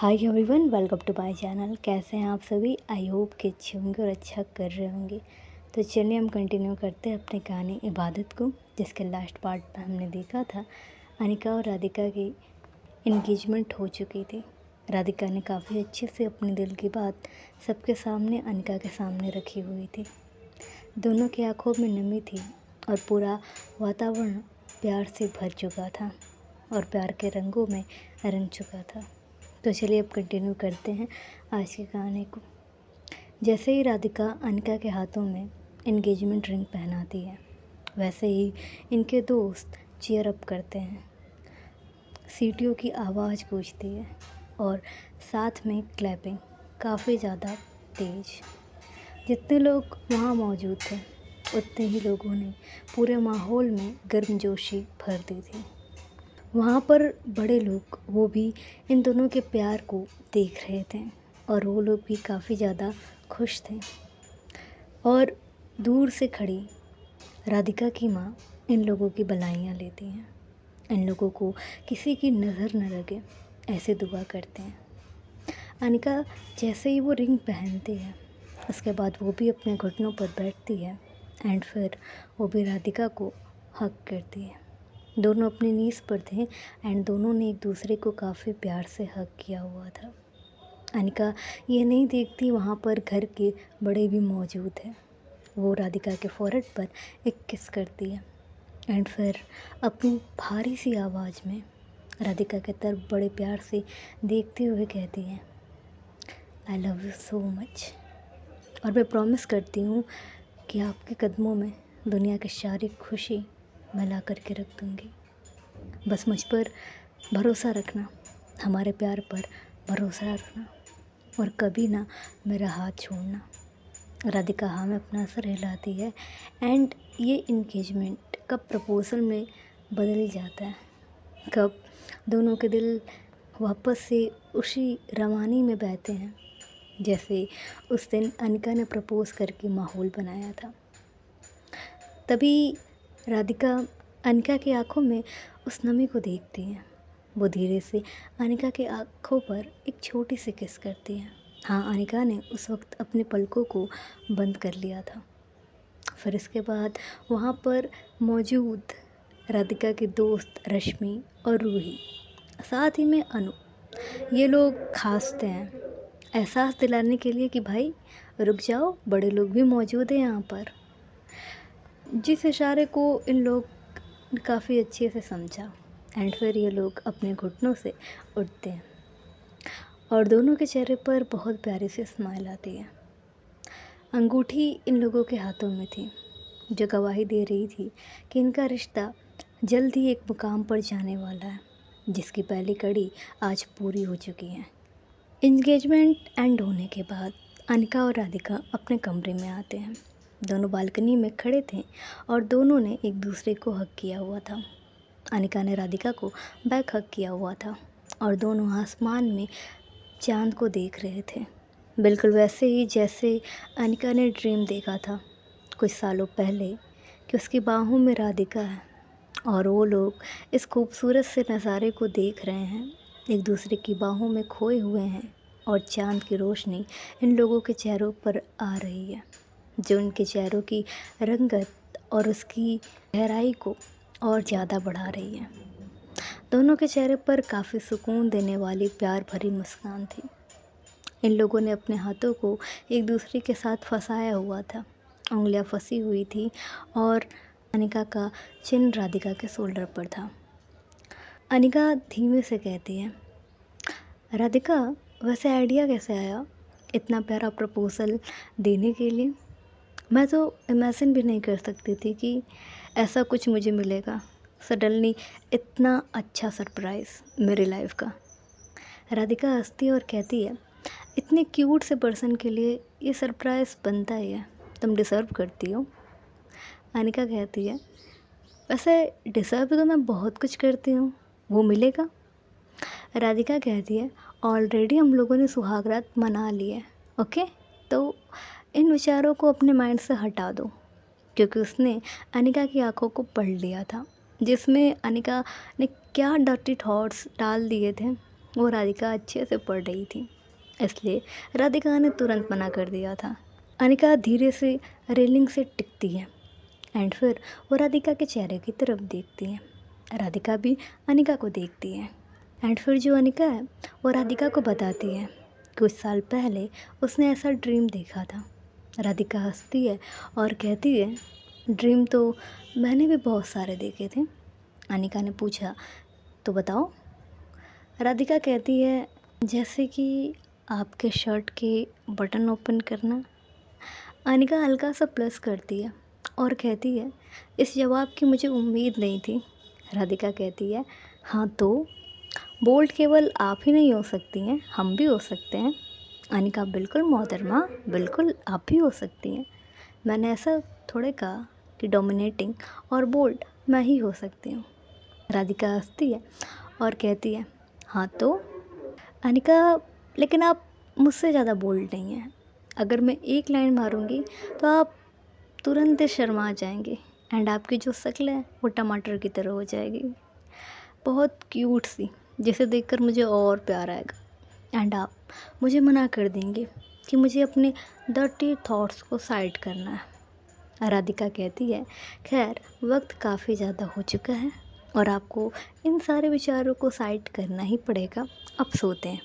Hi everyone, welcome to my channel. कैसे हैं आप सभी? आई होप कि अच्छे होंगे और अच्छा कर रहे होंगे। तो चलिए हम कंटिन्यू करते हैं अपनी कहानी इबादत को, जिसके लास्ट पार्ट में हमने देखा था अनिका और राधिका की इंगेजमेंट हो चुकी थी। राधिका ने काफ़ी अच्छे से अपने दिल की बात सबके सामने अनिका के सामने रखी हुई थी। दोनों की आंखों में नमी थी और पूरा वातावरण प्यार से भर चुका था और प्यार के रंगों में रंग चुका था। तो चलिए अब कंटिन्यू करते हैं आज की कहानी को। जैसे ही राधिका अनिका के हाथों में एंगेजमेंट रिंग पहनाती है, वैसे ही इनके दोस्त चीयर अप करते हैं। सीटियों की आवाज़ गूंजती है और साथ में क्लैपिंग काफ़ी ज़्यादा तेज। जितने लोग वहाँ मौजूद थे उतने ही लोगों ने पूरे माहौल में गर्मजोशी भर दी थी। वहाँ पर बड़े लोग वो भी इन दोनों के प्यार को देख रहे थे और वो लोग भी काफ़ी ज़्यादा खुश थे। और दूर से खड़ी राधिका की माँ इन लोगों की बधाइयाँ लेती हैं। इन लोगों को किसी की नज़र न लगे ऐसे दुआ करते हैं। अनिका जैसे ही वो रिंग पहनती है, उसके बाद वो भी अपने घुटनों पर बैठती है एंड फिर वो भी राधिका को हग करती है। दोनों अपने नीज़ पर थे एंड दोनों ने एक दूसरे को काफ़ी प्यार से हग किया हुआ था। अनिका ये नहीं देखती वहाँ पर घर के बड़े भी मौजूद हैं। वो राधिका के फोrehead पर एक किस करती है एंड फिर अपनी भारी सी आवाज़ में राधिका की तरफ बड़े प्यार से देखते हुए कहती है, I love you so much. और मैं प्रॉमिस करती हूँ कि आपके कदमों में दुनिया की सारी खुशी मैं ला करके रख दूँगी। बस मुझ पर भरोसा रखना, हमारे प्यार पर भरोसा रखना और कभी ना मेरा हाथ छोड़ना। राधिका हाँ में अपना सर हिलाती है एंड ये इंगेजमेंट कब प्रपोजल में बदल जाता है, कब दोनों के दिल वापस से उसी रवानी में बहते हैं जैसे उस दिन अनिका ने प्रपोज़ करके माहौल बनाया था। तभी राधिका अनिका की आंखों में उस नमी को देखती है। वो धीरे से अनिका की आंखों पर एक छोटी सी किस करती है। हाँ, अनिका ने उस वक्त अपने पलकों को बंद कर लिया था। फिर इसके बाद वहाँ पर मौजूद राधिका के दोस्त रश्मि और रूही, साथ ही में अनु, ये लोग खासते हैं एहसास दिलाने के लिए कि भाई रुक जाओ, बड़े लोग भी मौजूद हैं यहाँ पर। जिस इशारे को इन लोग काफ़ी अच्छे से समझा एंड फिर ये लोग अपने घुटनों से उठते हैं और दोनों के चेहरे पर बहुत प्यारी सी स्माइल आती है। अंगूठी इन लोगों के हाथों में थी जो गवाही दे रही थी कि इनका रिश्ता जल्द ही एक मुकाम पर जाने वाला है, जिसकी पहली कड़ी आज पूरी हो चुकी है। एंगेजमेंट एंड होने के बाद अनिका और राधिका अपने कमरे में आते हैं। दोनों बालकनी में खड़े थे और दोनों ने एक दूसरे को हग किया हुआ था। अनिका ने राधिका को बैक हग किया हुआ था और दोनों आसमान में चांद को देख रहे थे, बिल्कुल वैसे ही जैसे अनिका ने ड्रीम देखा था कुछ सालों पहले कि उसकी बाहों में राधिका है और वो लोग इस खूबसूरत से नज़ारे को देख रहे हैं, एक दूसरे की बाहों में खोए हुए हैं और चांद की रोशनी इन लोगों के चेहरों पर आ रही है जो उनके चेहरों की रंगत और उसकी गहराई को और ज़्यादा बढ़ा रही है। दोनों के चेहरे पर काफ़ी सुकून देने वाली प्यार भरी मुस्कान थी। इन लोगों ने अपने हाथों को एक दूसरे के साथ फंसाया हुआ था, उंगलियां फंसी हुई थी और अनिका का चिन राधिका के शोल्डर पर था। अनिका धीमे से कहती है, राधिका वैसे आइडिया कैसे आया इतना प्यारा प्रपोज़ल देने के लिए? मैं तो इमेजिन भी नहीं कर सकती थी कि ऐसा कुछ मुझे मिलेगा, सडनली इतना अच्छा सरप्राइज़ मेरी लाइफ का। राधिका हंसती और कहती है, इतने क्यूट से पर्सन के लिए ये सरप्राइज़ बनता ही है, तुम डिज़र्व करती हो। अनिका कहती है, वैसे डिज़र्व तो मैं बहुत कुछ करती हूँ, वो मिलेगा? राधिका कहती है, ऑलरेडी हम लोगों ने सुहागरात मना ली है, ओके? तो इन विचारों को अपने माइंड से हटा दो, क्योंकि उसने अनिका की आंखों को पढ़ लिया था जिसमें अनिका ने क्या डर्टी थॉट्स डाल दिए थे वो राधिका अच्छे से पढ़ रही थी, इसलिए राधिका ने तुरंत मना कर दिया था। अनिका धीरे से रेलिंग से टिकती है एंड फिर वो राधिका के चेहरे की तरफ देखती है। राधिका भी अनिका को देखती है एंड फिर जो अनिका है वो राधिका को बताती है कुछ साल पहले उसने ऐसा ड्रीम देखा था। राधिका हंसती है और कहती है, ड्रीम तो मैंने भी बहुत सारे देखे थे। अनिका ने पूछा, तो बताओ। राधिका कहती है, जैसे कि आपके शर्ट के बटन ओपन करना। अनिका हल्का सा प्लस करती है और कहती है, इस जवाब की मुझे उम्मीद नहीं थी। राधिका कहती है, हाँ तो बोल्ड केवल आप ही नहीं हो सकती हैं, हम भी हो सकते हैं। अनिका, बिल्कुल मोहतरमा, बिल्कुल आप भी हो सकती हैं। मैंने ऐसा थोड़े कहा कि डोमिनेटिंग और बोल्ड मैं ही हो सकती हूँ। राधिका हंसती है और कहती है, हाँ तो। अनिका, लेकिन आप मुझसे ज़्यादा बोल्ड नहीं हैं। अगर मैं एक लाइन मारूंगी तो आप तुरंत शर्मा जाएंगे एंड आपकी जो शक्ल है वो टमाटर की तरह हो जाएगी, बहुत क्यूट सी, जिसे देखकर मुझे और प्यार आएगा। एंड आप मुझे मना कर देंगे कि मुझे अपने डर्टी थॉट्स को साइड करना है। राधिका कहती है, खैर वक्त काफ़ी ज़्यादा हो चुका है और आपको इन सारे विचारों को साइड करना ही पड़ेगा, अब सोते हैं।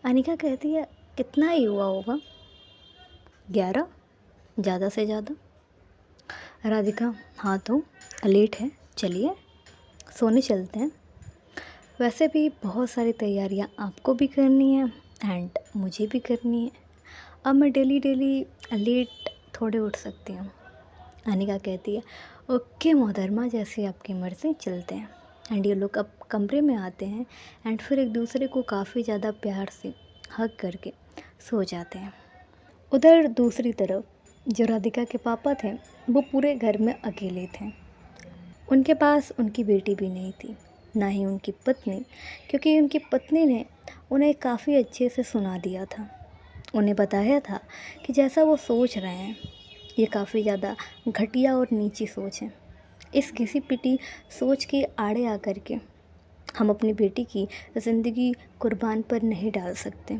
अनिका कहती है, कितना ही हुआ होगा, 11, ज़्यादा से ज़्यादा। राधिका, हाँ तो लेट है, चलिए सोने चलते हैं। वैसे भी बहुत सारी तैयारियां आपको भी करनी है एंड मुझे भी करनी है। अब मैं डेली डेली लेट थोड़े उठ सकती हूँ। अनिका कहती है, ओके मोहतरमा, जैसे आपकी मर्ज़ी, चलते हैं। एंड ये लोग अब कमरे में आते हैं एंड फिर एक दूसरे को काफ़ी ज़्यादा प्यार से हग करके सो जाते हैं। उधर दूसरी तरफ जो राधिका के पापा थे वो पूरे घर में अकेले थे। उनके पास उनकी बेटी भी नहीं थी, ना ही उनकी पत्नी, क्योंकि उनकी पत्नी ने उन्हें काफ़ी अच्छे से सुना दिया था। उन्हें बताया था कि जैसा वो सोच रहे हैं ये काफ़ी ज़्यादा घटिया और नीची सोच है। इस घिसी पिटी सोच के आड़े आकर के हम अपनी बेटी की ज़िंदगी कुर्बान पर नहीं डाल सकते।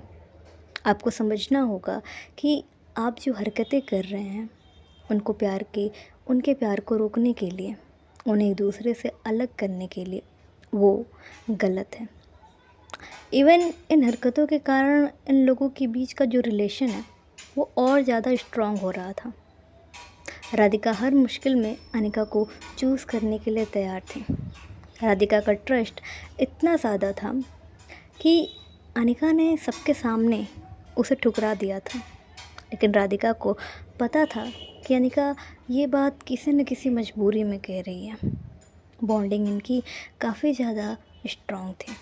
आपको समझना होगा कि आप जो हरकतें कर रहे हैं उनके प्यार को रोकने के लिए, उन्हें एक दूसरे से अलग करने के लिए, वो गलत है। इवन इन हरकतों के कारण इन लोगों के बीच का जो रिलेशन है वो और ज़्यादा स्ट्रांग हो रहा था। राधिका हर मुश्किल में अनिका को चूज़ करने के लिए तैयार थी। राधिका का ट्रस्ट इतना ज़्यादा था कि अनिका ने सबके सामने उसे ठुकरा दिया था, लेकिन राधिका को पता था कि अनिका ये बात किसी न किसी मजबूरी में कह रही है। बॉन्डिंग इनकी काफ़ी ज़्यादा स्ट्रांग थी।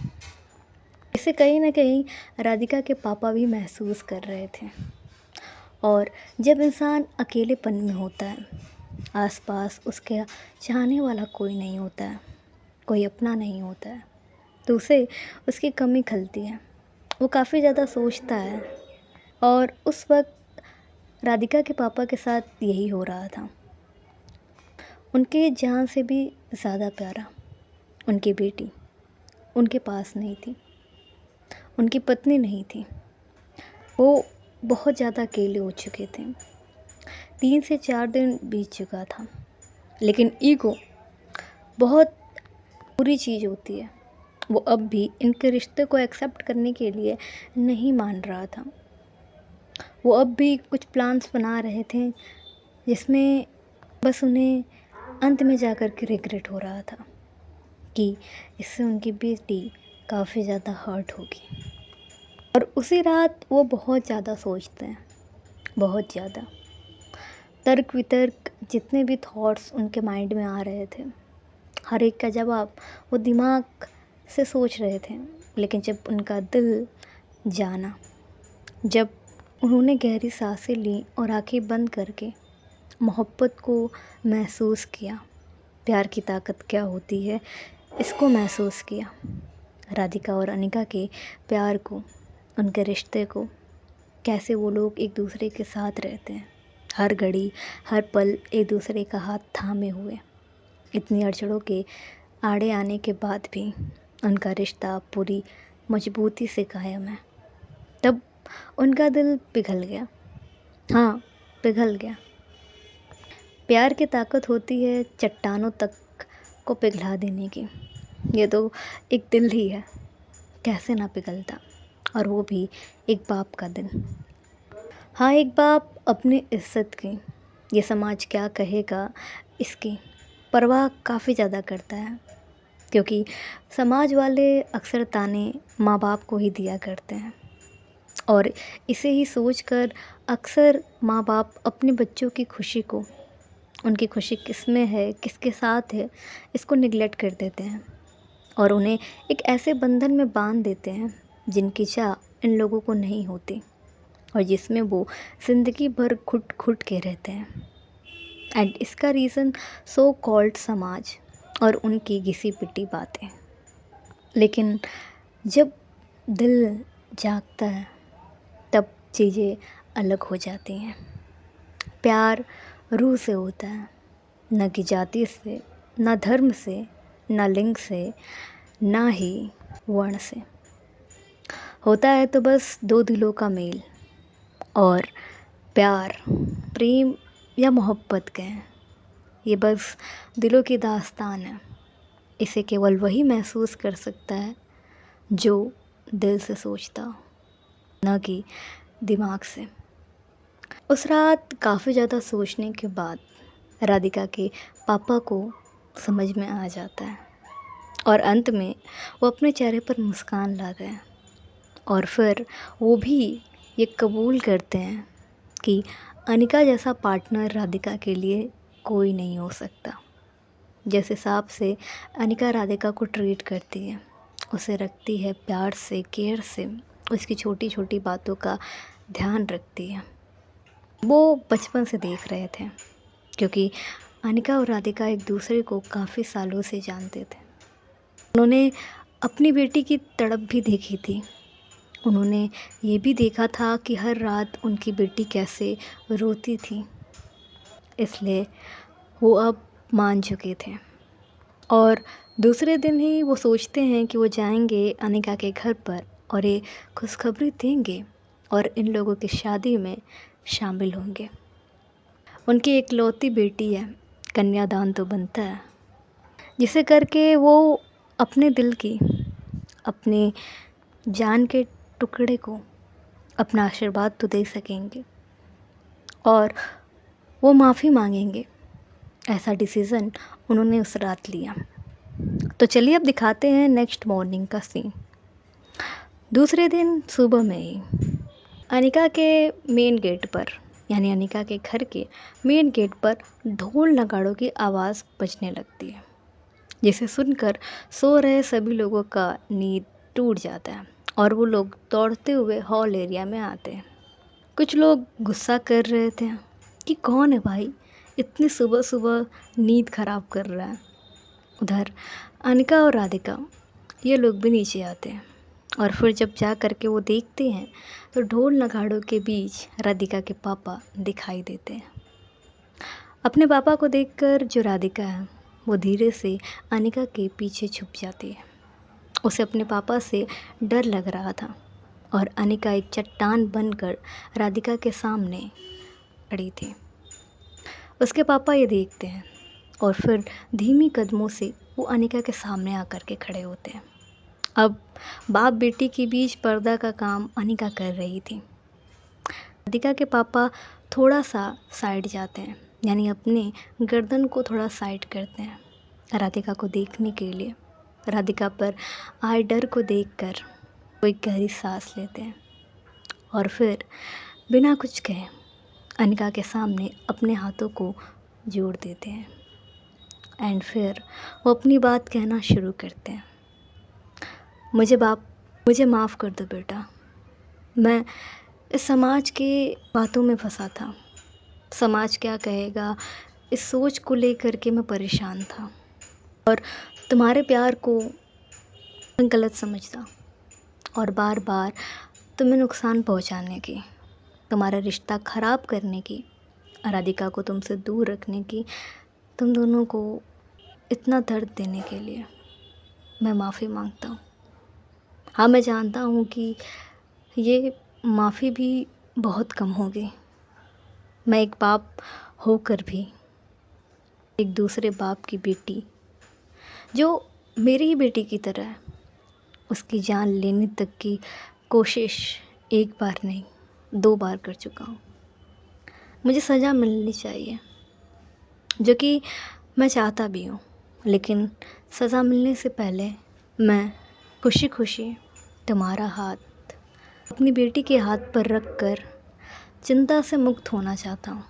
इसे कहीं ना कहीं राधिका के पापा भी महसूस कर रहे थे। और जब इंसान अकेलेपन में होता है, आसपास उसके चाहने वाला कोई नहीं होता है, कोई अपना नहीं होता है, तो उसे उसकी कमी खलती है। वो काफ़ी ज़्यादा सोचता है और उस वक्त राधिका के पापा के साथ यही हो रहा था। उनके जान से भी ज़्यादा प्यारा उनकी बेटी उनके पास नहीं थी, उनकी पत्नी नहीं थी। वो बहुत ज़्यादा अकेले हो चुके थे। 3 से 4 दिन बीत चुका था, लेकिन ईगो बहुत बुरी चीज़ होती है। वो अब भी इनके रिश्ते को एक्सेप्ट करने के लिए नहीं मान रहा था। वो अब भी कुछ प्लान्स बना रहे थे जिसमें बस उन्हें अंत में जाकर के रिग्रेट हो रहा था कि इससे उनकी बेटी काफ़ी ज़्यादा हर्ट होगी। और उसी रात वो बहुत ज़्यादा सोचते हैं, बहुत ज़्यादा तर्क वितर्क, जितने भी थॉट्स उनके माइंड में आ रहे थे, हर एक का जवाब वो दिमाग से सोच रहे थे। लेकिन जब उनका दिल जाना, जब उन्होंने गहरी सांसें ली और आंखें बंद करके मोहब्बत को महसूस किया, प्यार की ताकत क्या होती है इसको महसूस किया, राधिका और अनिका के प्यार को, उनके रिश्ते को, कैसे वो लोग एक दूसरे के साथ रहते हैं, हर घड़ी हर पल एक दूसरे का हाथ थामे हुए, इतनी अड़चनों के आड़े आने के बाद भी उनका रिश्ता पूरी मजबूती से कायम है। तब उनका दिल पिघल गया। हाँ, पिघल गया। प्यार की ताकत होती है चट्टानों तक को पिघला देने की। ये तो एक दिल ही है, कैसे ना पिघलता, और वो भी एक बाप का दिल। हाँ, एक बाप अपनी इज्जत की, ये समाज क्या कहेगा इसकी परवाह काफ़ी ज़्यादा करता है, क्योंकि समाज वाले अक्सर ताने माँ बाप को ही दिया करते हैं, और इसे ही सोचकर अक्सर माँ बाप अपने बच्चों की खुशी को, उनकी खुशी किसमें है, किसके साथ है, इसको निगलेक्ट कर देते हैं और उन्हें एक ऐसे बंधन में बांध देते हैं जिनकी चाह इन लोगों को नहीं होती, और जिसमें वो ज़िंदगी भर घुट घुट के रहते हैं। एंड इसका रीज़न सो कॉल्ड समाज और उनकी घिसी पिटी बातें। लेकिन जब दिल जागता है तब चीज़ें अलग हो जाती हैं। प्यार रूह से होता है, न कि जाति से, न धर्म से, न लिंग से, ना ही वर्ण से। होता है तो बस दो दिलों का मेल, और प्यार, प्रेम या मोहब्बत कहें, ये बस दिलों की दास्तान है। इसे केवल वही महसूस कर सकता है जो दिल से सोचता हो, न कि दिमाग से। उस रात काफ़ी ज़्यादा सोचने के बाद राधिका के पापा को समझ में आ जाता है, और अंत में वो अपने चेहरे पर मुस्कान लाते हैं, और फिर वो भी ये कबूल करते हैं कि अनिका जैसा पार्टनर राधिका के लिए कोई नहीं हो सकता। जिस हिसाब से अनिका राधिका को ट्रीट करती है, उसे रखती है प्यार से, केयर से, उसकी छोटी छोटी बातों का ध्यान रखती है, वो बचपन से देख रहे थे, क्योंकि अनिका और राधिका एक दूसरे को काफ़ी सालों से जानते थे। उन्होंने अपनी बेटी की तड़प भी देखी थी। उन्होंने ये भी देखा था कि हर रात उनकी बेटी कैसे रोती थी, इसलिए वो अब मान चुके थे। और दूसरे दिन ही वो सोचते हैं कि वो जाएंगे अनिका के घर पर और ये खुशखबरी देंगे और इन लोगों की शादी में शामिल होंगे। उनकी इकलौती बेटी है, कन्यादान तो बनता है, जिसे करके वो अपने दिल की, अपने जान के टुकड़े को अपना आशीर्वाद तो दे सकेंगे और वो माफ़ी मांगेंगे। ऐसा डिसीज़न उन्होंने उस रात लिया। तो चलिए अब दिखाते हैं नेक्स्ट मॉर्निंग का सीन। दूसरे दिन सुबह में ही अनिका के मेन गेट पर, यानी अनिका के घर के मेन गेट पर ढोल नगाड़ों की आवाज़ बजने लगती है, जिसे सुनकर सो रहे सभी लोगों का नींद टूट जाता है और वो लोग दौड़ते हुए हॉल एरिया में आते हैं। कुछ लोग गुस्सा कर रहे थे कि कौन है भाई, इतनी सुबह सुबह नींद ख़राब कर रहा है। उधर अनिका और राधिका ये लोग भी नीचे आते हैं, और फिर जब जा कर के वो देखते हैं तो ढोल नगाड़ों के बीच राधिका के पापा दिखाई देते हैं। अपने पापा को देखकर जो राधिका है वो धीरे से अनिका के पीछे छुप जाती है। उसे अपने पापा से डर लग रहा था, और अनिका एक चट्टान बनकर राधिका के सामने खड़ी थी। उसके पापा ये देखते हैं और फिर धीमी कदमों से वो अनिका के सामने आकर के खड़े होते हैं। अब बाप बेटी के बीच पर्दा का काम अनिका कर रही थी। राधिका के पापा थोड़ा सा साइड जाते हैं, यानी अपने गर्दन को थोड़ा साइड करते हैं राधिका को देखने के लिए। राधिका पर आए डर को देखकर वो एक गहरी सांस लेते हैं और फिर बिना कुछ कहे अनिका के सामने अपने हाथों को जोड़ देते हैं। एंड फिर वो अपनी बात कहना शुरू करते हैं। मुझे माफ़ कर दो बेटा, मैं इस समाज के बातों में फंसा था। समाज क्या कहेगा, इस सोच को लेकर के मैं परेशान था, और तुम्हारे प्यार को मैं गलत समझता, और बार बार तुम्हें नुकसान पहुंचाने की, तुम्हारा रिश्ता ख़राब करने की, राधिका को तुमसे दूर रखने की, तुम दोनों को इतना दर्द देने के लिए मैं माफ़ी मांगता हूँ। हाँ, मैं जानता हूँ कि ये माफ़ी भी बहुत कम होगी। मैं एक बाप होकर भी एक दूसरे बाप की बेटी, जो मेरी ही बेटी की तरह है, उसकी जान लेने तक की कोशिश एक बार नहीं 2 बार कर चुका हूँ। मुझे सज़ा मिलनी चाहिए, जो कि मैं चाहता भी हूँ, लेकिन सज़ा मिलने से पहले मैं खुशी-खुशी तुम्हारा हाथ अपनी बेटी के हाथ पर रख कर चिंता से मुक्त होना चाहता हूँ।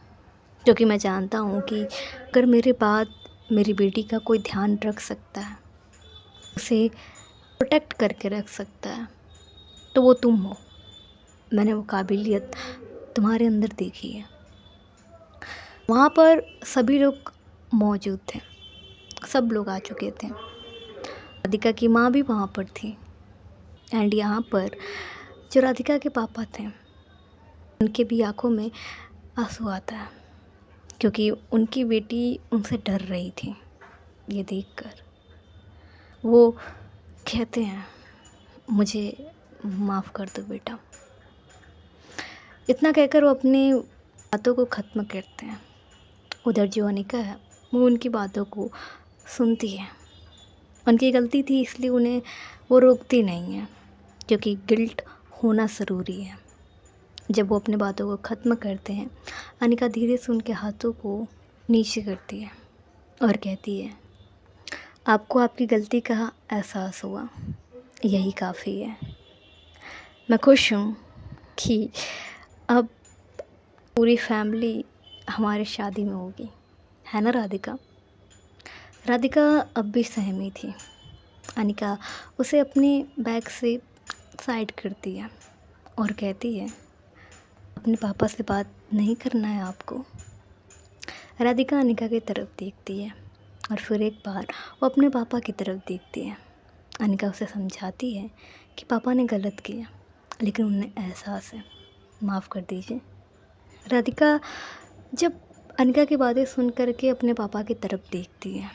क्योंकि मैं जानता हूँ कि अगर मेरे बाद मेरी बेटी का कोई ध्यान रख सकता है, उसे प्रोटेक्ट करके रख सकता है, तो वो तुम हो। मैंने वो काबिलियत तुम्हारे अंदर देखी है। वहाँ पर सभी लोग मौजूद थे, सब लोग आ चुके थे। राधिका की माँ भी वहाँ पर थी एंड यहाँ पर जो राधिका के पापा थे, उनके भी आँखों में आंसू आता है, क्योंकि उनकी बेटी उनसे डर रही थी ये देखकर। वो कहते हैं, मुझे माफ़ कर दो बेटा। इतना कहकर वो अपनी बातों को ख़त्म करते हैं। उधर जो अनिका है, वो उनकी बातों को सुनती है। उनकी गलती थी इसलिए उन्हें वो रोकती नहीं है, क्योंकि गिल्ट होना ज़रूरी है। जब वो अपनी बातों को ख़त्म करते हैं, अनिका धीरे से उनके हाथों को नीचे करती है और कहती है, आपको आपकी गलती का एहसास हुआ, यही काफ़ी है। मैं खुश हूँ कि अब पूरी फैमिली हमारी शादी में होगी, है ना राधिका? राधिका अब भी सहमी थी। अनिका उसे अपने बैग से साइड करती है और कहती है, अपने पापा से बात नहीं करना है आपको? राधिका अनिका की तरफ देखती है और फिर एक बार वो अपने पापा की तरफ देखती है। अनिका उसे समझाती है कि पापा ने गलत किया, लेकिन उन्हें एहसास है, माफ़ कर दीजिए। राधिका जब अनिका की बातें सुन कर के अपने पापा की तरफ देखती है,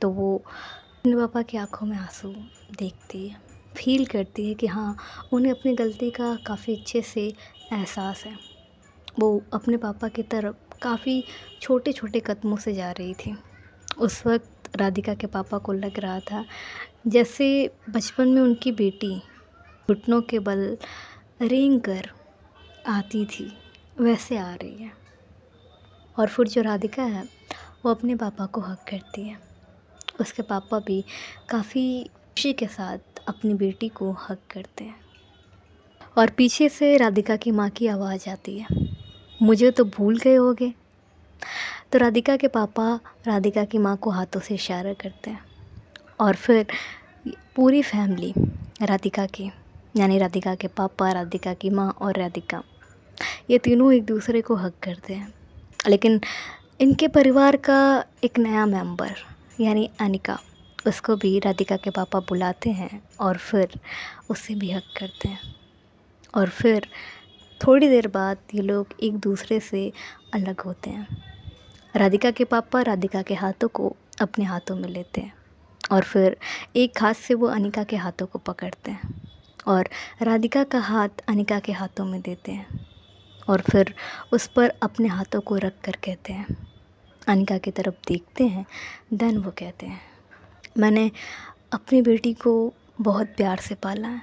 तो वो अपने पापा की आंखों में आंसू देखती है, फील करती है कि हाँ, उन्हें अपनी गलती का काफ़ी अच्छे से एहसास है। वो अपने पापा की तरफ काफ़ी छोटे-छोटे कदमों से जा रही थी। उस वक्त राधिका के पापा को लग रहा था जैसे बचपन में उनकी बेटी घुटनों के बल रेंग कर आती थी, वैसे आ रही है। और फिर जो राधिका है, वो अपने पापा को हग करती है। उसके पापा भी काफ़ी खुशी के साथ अपनी बेटी को हग करते हैं। और पीछे से राधिका की माँ की आवाज़ आती है, मुझे तो भूल गए होगे। तो राधिका के पापा राधिका की माँ को हाथों से इशारा करते हैं और फिर पूरी फैमिली राधिका की, यानी राधिका के पापा, राधिका की माँ और राधिका, ये तीनों एक दूसरे को हग करते हैं। लेकिन इनके परिवार का एक नया मेंबर यानी अनिका, उसको भी राधिका के पापा बुलाते हैं और फिर उसे भी हग करते हैं। और फिर थोड़ी देर बाद ये लोग एक दूसरे से अलग होते हैं। राधिका के पापा राधिका के हाथों को अपने हाथों में लेते हैं और फिर एक हाथ से वो अनिका के हाथों को पकड़ते हैं और राधिका का हाथ अनिका के हाथों में देते हैं और फिर उस पर अपने हाथों को रख कर कहते हैं, अनिका की तरफ देखते हैं। देन वो कहते हैं, मैंने अपनी बेटी को बहुत प्यार से पाला है,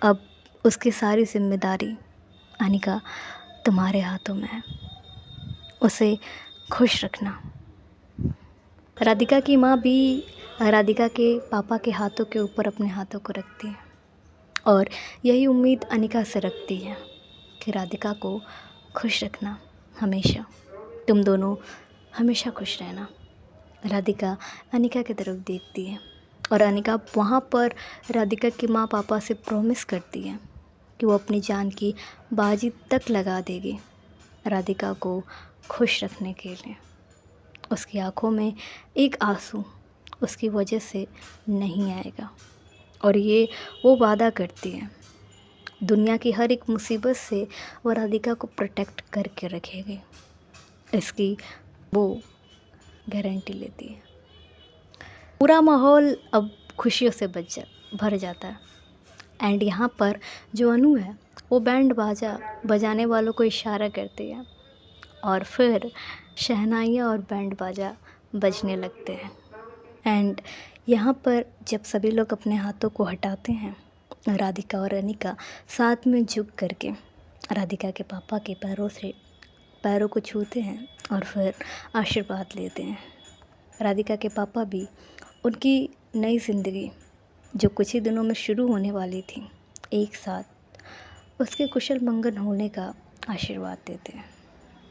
अब उसकी सारी जिम्मेदारी अनिका तुम्हारे हाथों में है, उसे खुश रखना। राधिका की माँ भी राधिका के पापा के हाथों के ऊपर अपने हाथों को रखती है और यही उम्मीद अनिका से रखती है कि राधिका को खुश रखना, हमेशा तुम दोनों हमेशा खुश रहना। राधिका अनिका की तरफ देखती है और अनिका वहाँ पर राधिका की माँ पापा से प्रॉमिस करती है कि वो अपनी जान की बाजी तक लगा देगी राधिका को खुश रखने के लिए। उसकी आँखों में एक आंसू उसकी वजह से नहीं आएगा और ये वो वादा करती है, दुनिया की हर एक मुसीबत से वो राधिका को प्रोटेक्ट करके रखेगी, इसकी वो गारंटी लेती है। पूरा माहौल अब खुशियों से भर जाता है। एंड यहाँ पर जो अनु है वो बैंड बाजा बजाने वालों को इशारा करती है और फिर शहनाइयाँ और बैंड बाजा बजने लगते हैं। एंड यहाँ पर जब सभी लोग अपने हाथों को हटाते हैं, राधिका और अनिका साथ में झुक करके राधिका के पापा के पैरों को छूते हैं और फिर आशीर्वाद लेते हैं। राधिका के पापा भी उनकी नई ज़िंदगी जो कुछ ही दिनों में शुरू होने वाली थी, एक साथ उसके कुशल मंगल होने का आशीर्वाद देते हैं।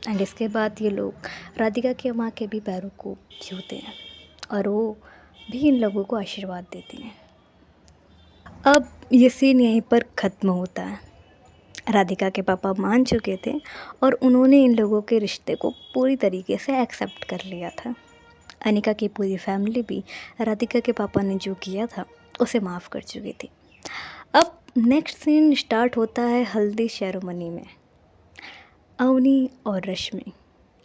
एंड इसके बाद ये लोग राधिका की माँ के भी पैरों को छूते हैं और वो भी इन लोगों को आशीर्वाद देती हैं। अब ये सीन यहीं पर ख़त्म होता है। राधिका के पापा मान चुके थे और उन्होंने इन लोगों के रिश्ते को पूरी तरीके से एक्सेप्ट कर लिया था। अनिका की पूरी फैमिली भी राधिका के पापा ने जो किया था उसे माफ़ कर चुकी थी। अब नेक्स्ट सीन स्टार्ट होता है हल्दी सेरेमनी में। अवनी और रश्मि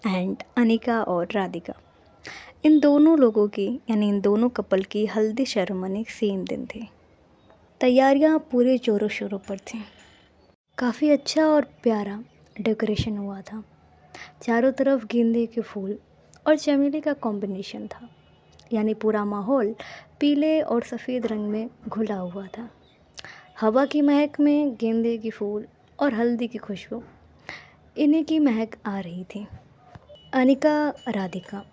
एंड अनिका और राधिका, इन दोनों लोगों की यानी इन दोनों कपल की हल्दी सेरेमनी सेम दिन थी। तैयारियां पूरे जोरों शोरों पर थीं। काफ़ी अच्छा और प्यारा डेकोरेशन हुआ था। चारों तरफ गेंदे के फूल और चमेली का कॉम्बिनेशन था, यानी पूरा माहौल पीले और सफ़ेद रंग में घुला हुआ था। हवा की महक में गेंदे के फूल और हल्दी की खुशबू, इन्हीं की महक आ रही थी। अनिका, राधिका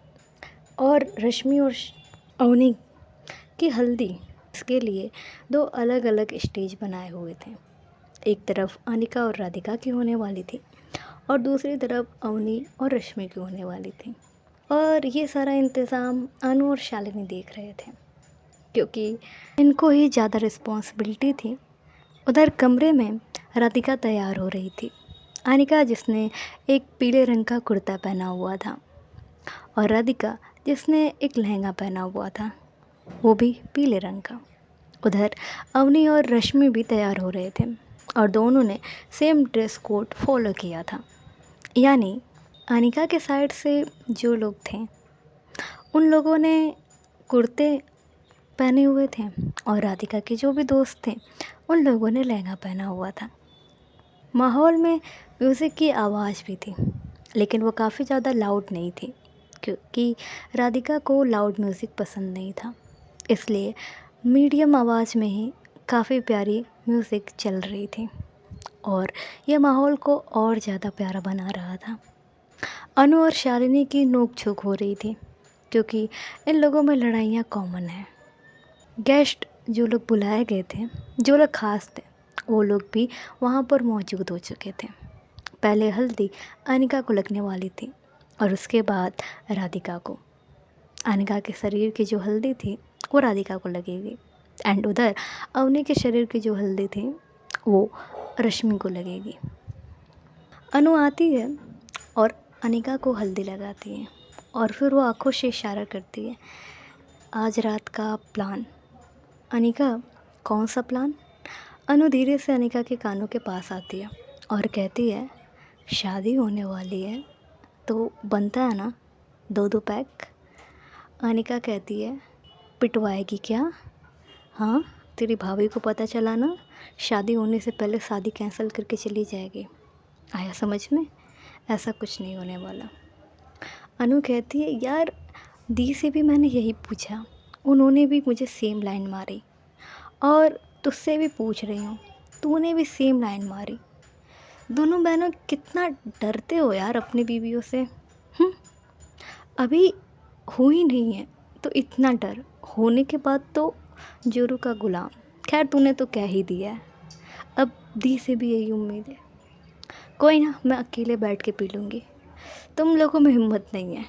और रश्मि और अवनी की हल्दी, इसके लिए दो अलग अलग स्टेज बनाए हुए थे। एक तरफ अनिका और राधिका की होने वाली थी और दूसरी तरफ अवनी और रश्मि की होने वाली थी। और ये सारा इंतज़ाम अनु और शालिनी देख रहे थे क्योंकि इनको ही ज़्यादा रिस्पॉन्सिबिलिटी थी। उधर कमरे में राधिका तैयार हो रही थी। अनिका जिसने एक पीले रंग का कुर्ता पहना हुआ था और राधिका जिसने एक लहंगा पहना हुआ था, वो भी पीले रंग का। उधर अवनी और रश्मि भी तैयार हो रहे थे और दोनों ने सेम ड्रेस कोड फॉलो किया था। यानी अनिका के साइड से जो लोग थे उन लोगों ने कुर्ते पहने हुए थे और राधिका के जो भी दोस्त थे उन लोगों ने लहंगा पहना हुआ था। माहौल में म्यूज़िक की आवाज़ भी थी, लेकिन वो काफ़ी ज़्यादा लाउड नहीं थी क्योंकि राधिका को लाउड म्यूज़िक पसंद नहीं था। इसलिए मीडियम आवाज़ में ही काफ़ी प्यारी म्यूज़िक चल रही थी और ये माहौल को और ज़्यादा प्यारा बना रहा था। अनु और शालिनी की नोक झोंक हो रही थी क्योंकि इन लोगों में लड़ाइयाँ कॉमन हैं। गेस्ट जो लोग बुलाए गए थे, जो लोग ख़ास थे, वो लोग भी वहाँ पर मौजूद हो चुके थे। पहले हल्दी अनिका को लगने वाली थी और उसके बाद राधिका को। अनिका के शरीर की जो हल्दी थी वो राधिका को लगेगी एंड उधर अवनी के शरीर की जो हल्दी थी वो रश्मि को लगेगी। अनु आती है और अनिका को हल्दी लगाती है और फिर वो आंखों से इशारा करती है, आज रात का प्लान। अनिका, कौन सा प्लान? अनु धीरे से अनिका के कानों के पास आती है और कहती है, शादी होने वाली है तो बनता है ना 2-2 पैक। अनिका कहती है, पिटवाएगी क्या? हाँ, तेरी भाभी को पता चला ना, शादी होने से पहले शादी कैंसिल करके चली जाएगी। आया समझ में? ऐसा कुछ नहीं होने वाला। अनु कहती है, यार दी से भी मैंने यही पूछा, उन्होंने भी मुझे सेम लाइन मारी और तुझसे भी पूछ रही हूँ, तूने भी सेम लाइन मारी। दोनों बहनों कितना डरते हो यार अपनी बीवियों से। अभी हुई नहीं है तो इतना डर, होने के बाद तो जोरू का गुलाम। खैर तूने तो कह ही दिया है, अब दी से भी यही उम्मीद है। कोई ना, मैं अकेले बैठ के पी लूँगी, तुम लोगों में हिम्मत नहीं है।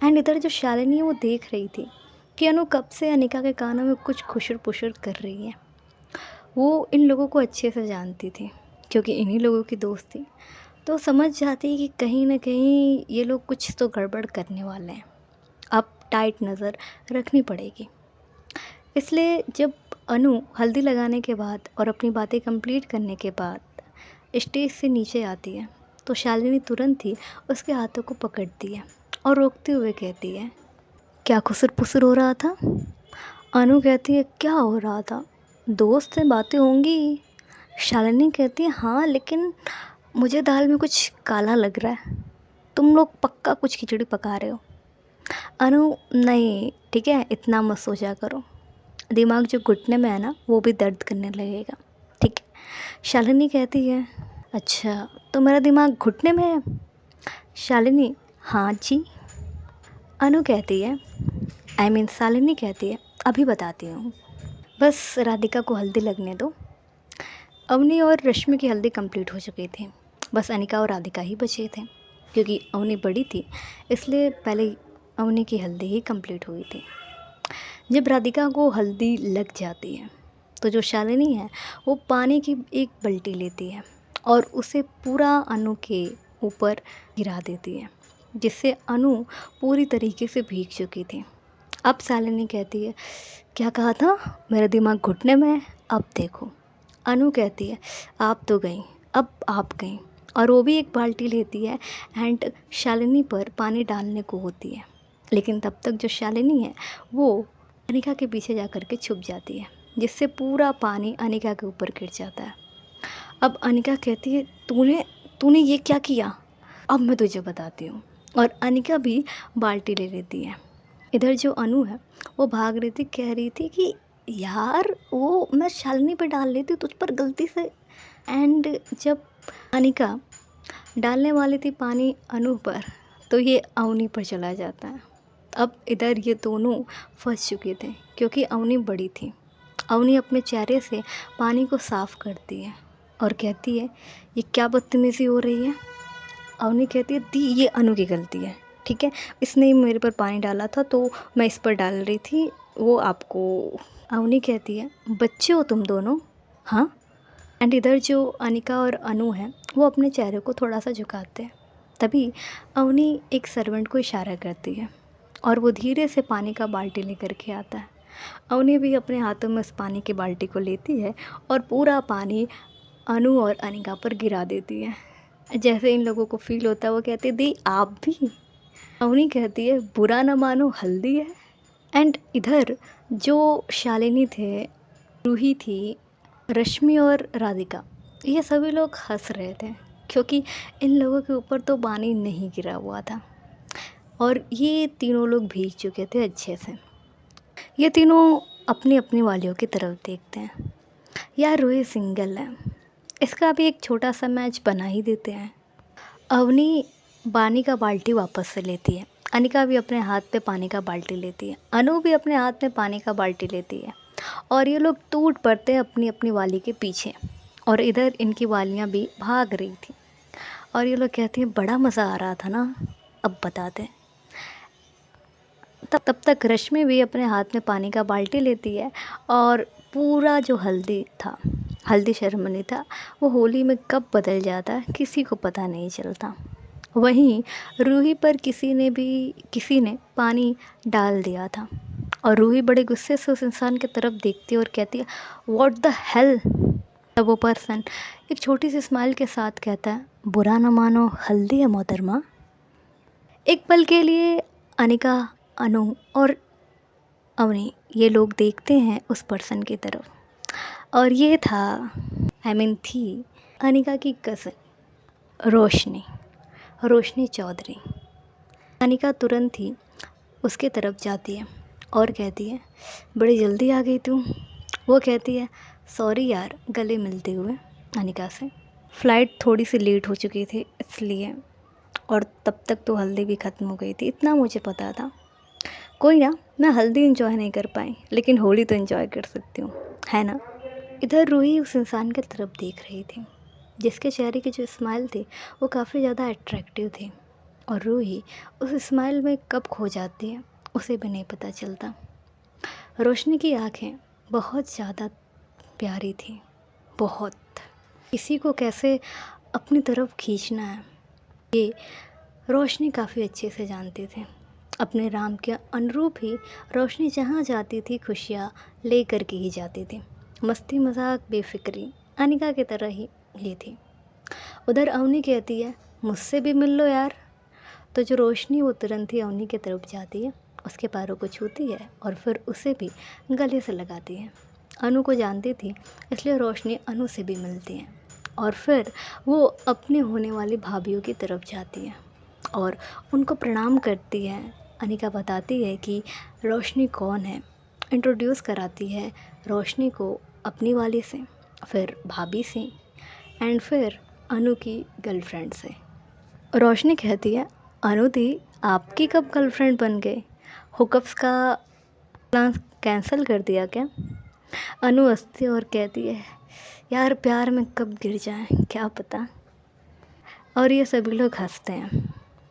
एंड इधर जो शालिनी है वो देख रही थी कि अनु कब से अनिका के कानों में कुछ खुशर पुशर कर रही है। वो इन लोगों को अच्छे से जानती थी क्योंकि इन्हीं लोगों की दोस्त थी, तो समझ जाती कि कहीं ना कहीं ये लोग कुछ तो गड़बड़ करने वाले हैं। अब टाइट नज़र रखनी पड़ेगी। इसलिए जब अनु हल्दी लगाने के बाद और अपनी बातें कंप्लीट करने के बाद स्टेज से नीचे आती है तो शालिनी तुरंत ही उसके हाथों को पकड़ती है और रोकते हुए कहती है, क्या खुसर पुसर हो रहा था? अनु कहती है, क्या हो रहा था? दोस्त से बातें होंगी। शालिनी कहती है हाँ, लेकिन मुझे दाल में कुछ काला लग रहा है, तुम लोग पक्का कुछ खिचड़ी पका रहे हो। अनु, नहीं ठीक है, इतना मत सोचा करो, दिमाग जो घुटने में है ना वो भी दर्द करने लगेगा, ठीक है। शालिनी कहती है अच्छा, तो मेरा दिमाग घुटने में है। शालिनी, हाँ जी। अनु कहती है, शालिनी कहती है अभी बताती हूँ, बस राधिका को हल्दी लगने दो। अवनी और रश्मि की हल्दी कंप्लीट हो चुकी थी, बस अनिका और राधिका ही बचे थे। क्योंकि अवनी बड़ी थी इसलिए पहले अवनी की हल्दी ही कंप्लीट हुई थी। जब राधिका को हल्दी लग जाती है तो जो शालिनी है वो पानी की एक बाल्टी लेती है और उसे पूरा अनु के ऊपर गिरा देती है, जिससे अनु पूरी तरीके से भीग चुकी थी। अब शालिनी कहती है क्या कहा था, मेरा दिमाग घुटने में है, अब देखो। अनु कहती है आप तो गई, अब आप गई, और वो भी एक बाल्टी लेती है एंड शालिनी पर पानी डालने को होती है। लेकिन तब तक जो शालिनी है वो अनिका के पीछे जा कर के छुप जाती है, जिससे पूरा पानी अनिका के ऊपर गिर जाता है। अब अनिका कहती है तूने तूने ये क्या किया, अब मैं तुझे बताती हूँ। और अनिका भी बाल्टी ले लेती है। इधर जो अनु है वो भाग रही थी, कह रही थी कि यार वो मैं शालिनी पे डाल लेती तुझ पर गलती से। एंड जब अनिका डालने वाली थी पानी अनु पर तो ये अवनी पर चला जाता है। अब इधर ये दोनों फंस चुके थे क्योंकि अवनी बड़ी थी। अवनी अपने चेहरे से पानी को साफ़ करती है और कहती है ये क्या बदतमीज़ी हो रही है। अवनी कहती है दी ये अनु की गलती है, ठीक है, इसने ही मेरे पर पानी डाला था तो मैं इस पर डाल रही थी, वो आपको। अवनी कहती है बच्चे हो तुम दोनों, हाँ। एंड इधर जो अनिका और अनु हैं वो अपने चेहरे को थोड़ा सा झुकाते हैं। तभी अवनी एक सर्वेंट को इशारा करती है और वो धीरे से पानी का बाल्टी लेकर के आता है। अवनी भी अपने हाथों में उस पानी की बाल्टी को लेती है और पूरा पानी अनु और अनिका पर गिरा देती है। जैसे इन लोगों को फील होता है वो कहती है दी आप भी। अवनी कहती है बुरा ना मानो हल्दी है। एंड इधर जो शालिनी थे, रूही थी, रश्मि और राधिका, ये सभी लोग हंस रहे थे क्योंकि इन लोगों के ऊपर तो पानी नहीं गिरा हुआ था और ये तीनों लोग भीग चुके थे अच्छे से। ये तीनों अपनी अपनी वालियों की तरफ देखते हैं। यार रूही सिंगल है, इसका भी एक छोटा सा मैच बना ही देते हैं। अवनी पानी का बाल्टी वापस से लेती है, अनिका भी अपने हाथ पे पानी का बाल्टी लेती है, अनु भी अपने हाथ में पानी का बाल्टी लेती है और ये लोग टूट पड़ते हैं अपनी अपनी वाली के पीछे। और इधर इनकी वालियाँ भी भाग रही थी और ये लोग कहती हैं बड़ा मज़ा आ रहा था ना, अब बताते हैं। तब तक रश्मि भी अपने हाथ में पानी का बाल्टी लेती है और पूरा जो हल्दी सेरेमनी था वो होली में कब बदल जाता है किसी को पता नहीं चलता। वहीं रूही पर किसी ने पानी डाल दिया था और रूही बड़े गुस्से से उस इंसान की तरफ देखती है और कहती है व्हाट द हेल। तब वो पर्सन एक छोटी सी स्माइल के साथ कहता है बुरा न मानो हल्दी है मोहतरमा। एक पल के लिए अनिका, अनु और अवनी ये लोग देखते हैं उस पर्सन की तरफ और ये थी अनिका की कज़न रोशनी चौधरी। अनिका तुरंत ही उसके तरफ जाती है और कहती है बड़ी जल्दी आ गई तू। वो कहती है सॉरी यार, गले मिलते हुए अनिका से। फ़्लाइट थोड़ी सी लेट हो चुकी थी इसलिए, और तब तक तो हल्दी भी ख़त्म हो गई थी, इतना मुझे पता था। कोई ना, मैं हल्दी एंजॉय नहीं कर पाई लेकिन होली तो एंजॉय कर सकती हूँ, है ना। इधर रूही उस इंसान की तरफ देख रही थी जिसके चेहरे की जो स्माइल थी वो काफ़ी ज़्यादा अट्रैक्टिव थी और रूही उस स्माइल में कब खो जाती है उसे भी नहीं पता चलता। रोशनी की आंखें बहुत ज़्यादा प्यारी थी, बहुत, किसी को कैसे अपनी तरफ खींचना है ये रोशनी काफ़ी अच्छे से जानती थी। अपने राम के अनुरूप ही रोशनी जहाँ जाती थी खुशियाँ ले कर के ही जाती थी। मस्ती मजाक बेफिक्री अनिका की तरह ही ये थी। उधर अवनी कहती है मुझसे भी मिल लो यार। तो जो रोशनी वो तुरंत ही अवनी की तरफ जाती है, उसके पैरों को छूती है और फिर उसे भी गले से लगाती है। अनु को जानती थी, इसलिए रोशनी अनु से भी मिलती है और फिर वो अपनी होने वाली भाभीयों की तरफ जाती है और उनको प्रणाम करती है। अनिका बताती है कि रोशनी कौन है, इंट्रोड्यूस कराती है रोशनी को अपनी वाली से, फिर भाभी से एंड फिर अनु की गर्लफ्रेंड से। रोशनी कहती है, अनु दी आपकी कब गर्लफ्रेंड बन गई? हुकअप्स का प्लान कैंसिल कर दिया क्या? अनु हंसती है और कहती है, यार प्यार में कब गिर जाए क्या पता। और ये सभी लोग हंसते हैं।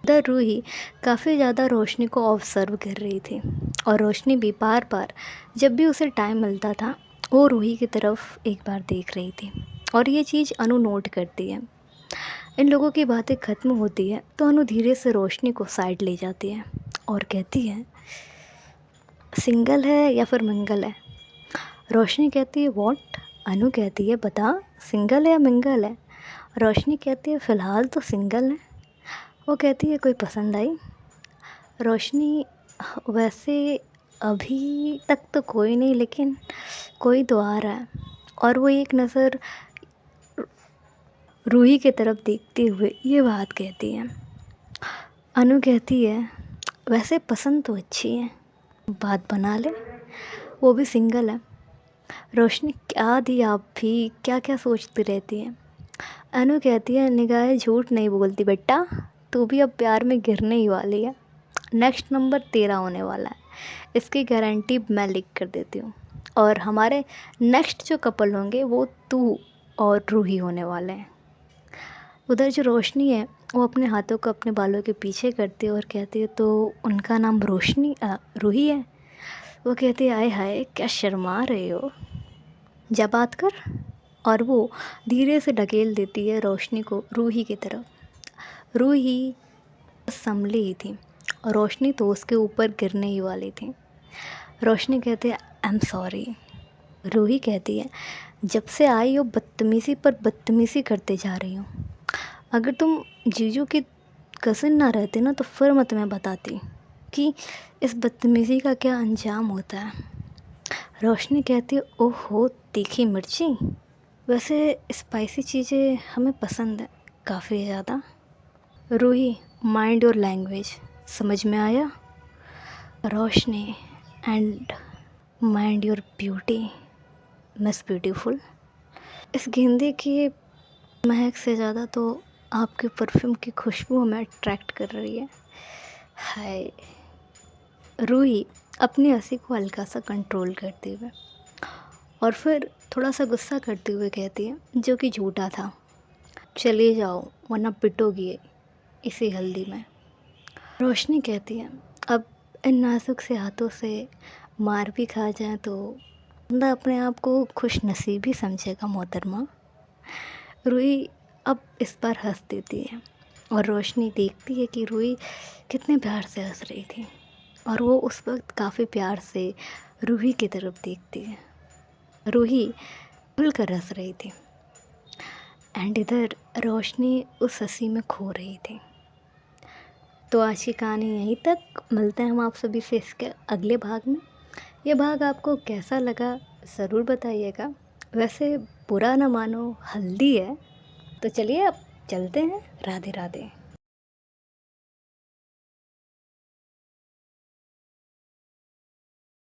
इधर रूही काफ़ी ज़्यादा रोशनी को ऑब्जर्व कर रही थी और रोशनी भी बार बार जब भी उसे टाइम मिलता था वो रूही की तरफ एक बार देख रही थी और ये चीज़ अनु नोट करती है। इन लोगों की बातें ख़त्म होती है तो अनु धीरे से रोशनी को साइड ले जाती है और कहती है, सिंगल है या फिर मिंगल है? रोशनी कहती है व्हाट? अनु कहती है बता, सिंगल है या मिंगल है? रोशनी कहती है फ़िलहाल तो सिंगल है। वो कहती है कोई पसंद आई? रोशनी वैसे अभी तक तो कोई नहीं, लेकिन कोई तो आ रहा है। और वो एक नज़र रूही की तरफ देखते हुए ये बात कहती है। अनु कहती है वैसे पसंद तो अच्छी है, बात बना ले, वो भी सिंगल है। रोशनी क्या दी आप भी क्या क्या सोचती रहती है? अनु कहती है निगाहें झूठ नहीं बोलती बेटा, तू भी अब प्यार में गिरने ही वाली है। नेक्स्ट नंबर तेरा होने वाला है, इसकी गारंटी मैं लिख कर देती हूँ। और हमारे नेक्स्ट जो कपल होंगे वो तू और रूही होने वाले हैं। उधर जो रोशनी है वो अपने हाथों को अपने बालों के पीछे करती है और कहती है तो उनका नाम रूही है? वो कहती है आय हाय क्या शर्मा रहे हो, जा बात कर। और वो धीरे से ढकेल देती है रोशनी को रूही की तरफ। रूही संभली ही थी और रोशनी तो उसके ऊपर गिरने ही वाली थी। रोशनी कहती है आई एम सॉरी। रूही कहती है जब से आई हो बदतमीज़ी पर बदतमीज़ी करते जा रही हो। अगर तुम जीजू की कज़िन ना रहते ना तो फिर मैं तुम्हें बताती कि इस बदतमीज़ी का क्या अंजाम होता है। रोशनी कहती है ओहो तीखी मिर्ची, वैसे स्पाइसी चीज़ें हमें पसंद है काफ़ी ज़्यादा। रूही माइंड योर लैंग्वेज, समझ में आया? Roshni and mind your beauty miss beautiful. इस गेंदे की महक से ज़्यादा तो आपके परफ्यूम की खुशबू हमें अट्रैक्ट कर रही है। हाय। रूही अपनी हंसी को हल्का सा कंट्रोल करते हुए और फिर थोड़ा सा गुस्सा करते हुए कहती है जो कि झूठा था, चले जाओ वरना पिटोगी इसी हल्दी में। रोशनी कहती है अब इन नाजुक से हाथों से मार भी खा जाए तो बंदा अपने आप को खुश नसीब ही समझेगा मोहतरमा। रूही अब इस बार हंस देती है और रोशनी देखती है कि रूही कितने प्यार से हंस रही थी और वो उस वक्त काफ़ी प्यार से रूही की तरफ देखती है। रूही खुलकर हंस रही थी एंड इधर रोशनी उस हंसी में खो रही थी। तो आज की कहानी यहीं तक, मिलते हैं हम आप सभी से इसके अगले भाग में। ये भाग आपको कैसा लगा ज़रूर बताइएगा। वैसे बुरा ना मानो हल्दी है। तो चलिए अब चलते हैं, राधे राधे।